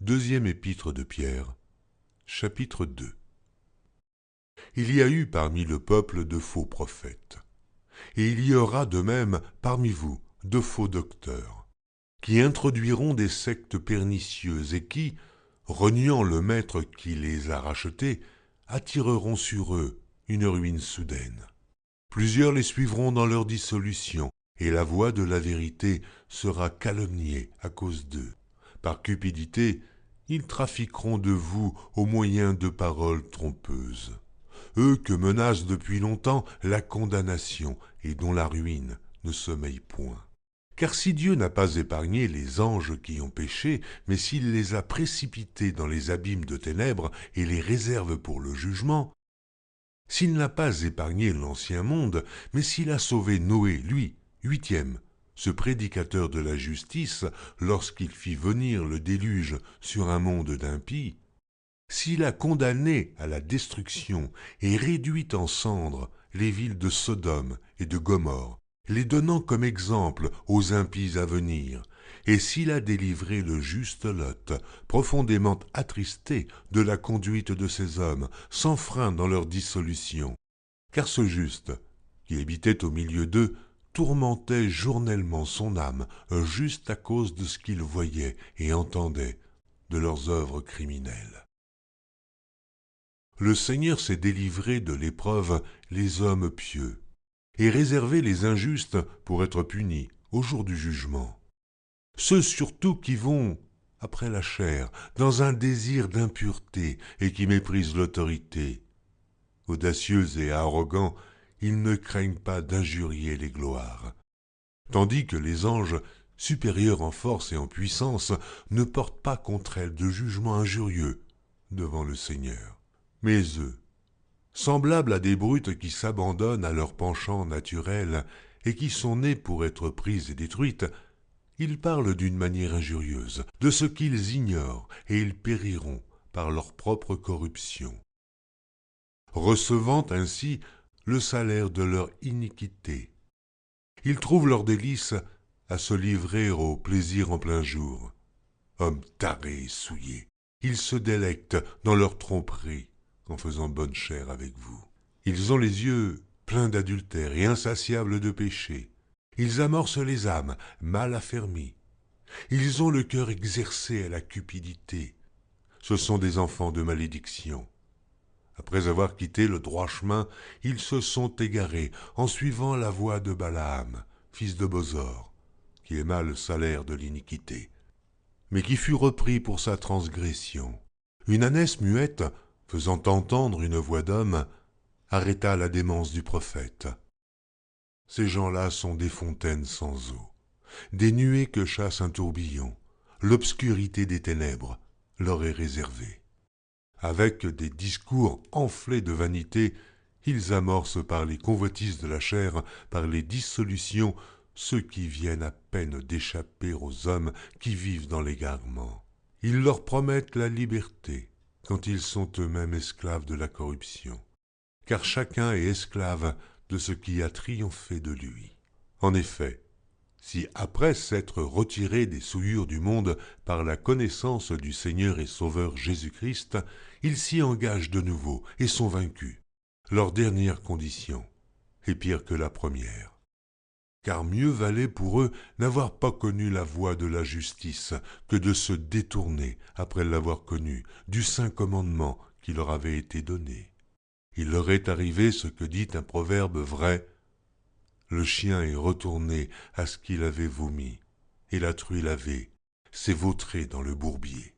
Deuxième épître de Pierre, chapitre 2. Il y a eu parmi le peuple de faux prophètes, et il y aura de même parmi vous de faux docteurs, qui introduiront des sectes pernicieuses et qui, reniant le maître qui les a rachetés, attireront sur eux une ruine soudaine. Plusieurs les suivront dans leur dissolution, et la voie de la vérité sera calomniée à cause d'eux. Par cupidité, ils trafiqueront de vous au moyen de paroles trompeuses. Eux que menace depuis longtemps la condamnation et dont la ruine ne sommeille point. Car si Dieu n'a pas épargné les anges qui ont péché, mais s'il les a précipités dans les abîmes de ténèbres et les réserve pour le jugement, s'il n'a pas épargné l'ancien monde, mais s'il a sauvé Noé, lui, huitième, ce prédicateur de la justice, lorsqu'il fit venir le déluge sur un monde d'impies, s'il a condamné à la destruction et réduit en cendres les villes de Sodome et de Gomorrhe, les donnant comme exemple aux impies à venir, et s'il a délivré le juste Lot, profondément attristé de la conduite de ces hommes, sans frein dans leur dissolution, car ce juste, qui habitait au milieu d'eux, tourmentait journellement son âme, juste à cause de ce qu'il voyait et entendait de leurs œuvres criminelles. Le Seigneur s'est délivré de l'épreuve les hommes pieux, et réservé les injustes pour être punis au jour du jugement. Ceux surtout qui vont, après la chair, dans un désir d'impureté et qui méprisent l'autorité. Audacieux et arrogants, ils ne craignent pas d'injurier les gloires. Tandis que les anges, supérieurs en force et en puissance, ne portent pas contre elles de jugement injurieux devant le Seigneur. Mais eux, semblables à des brutes qui s'abandonnent à leurs penchants naturels et qui sont nées pour être prises et détruites, ils parlent d'une manière injurieuse de ce qu'ils ignorent et ils périront par leur propre corruption, recevant ainsi le salaire de leur iniquité. Ils trouvent leur délice à se livrer au plaisir en plein jour. Hommes tarés et souillés, ils se délectent dans leur tromperie en faisant bonne chère avec vous. Ils ont les yeux pleins d'adultère et insatiables de péché. Ils amorcent les âmes mal affermies. Ils ont le cœur exercé à la cupidité. Ce sont des enfants de malédiction. Après avoir quitté le droit chemin, ils se sont égarés en suivant la voie de Balaam, fils de Bosor, qui aima le salaire de l'iniquité, mais qui fut repris pour sa transgression. Une ânesse muette, faisant entendre une voix d'homme, arrêta la démence du prophète. Ces gens-là sont des fontaines sans eau, des nuées que chasse un tourbillon. L'obscurité des ténèbres leur est réservée. Avec des discours enflés de vanité, ils amorcent par les convoitises de la chair, par les dissolutions, ceux qui viennent à peine d'échapper aux hommes qui vivent dans l'égarement. Ils leur promettent la liberté, quand ils sont eux-mêmes esclaves de la corruption, car chacun est esclave de ce qui a triomphé de lui. En effet, si après s'être retirés des souillures du monde par la connaissance du Seigneur et Sauveur Jésus-Christ, ils s'y engagent de nouveau et sont vaincus, leur dernière condition est pire que la première. Car mieux valait pour eux n'avoir pas connu la voie de la justice que de se détourner, après l'avoir connue, du saint commandement qui leur avait été donné. Il leur est arrivé ce que dit un proverbe vrai: le chien est retourné à ce qu'il avait vomi, et la truie lavée s'est vautrée dans le bourbier.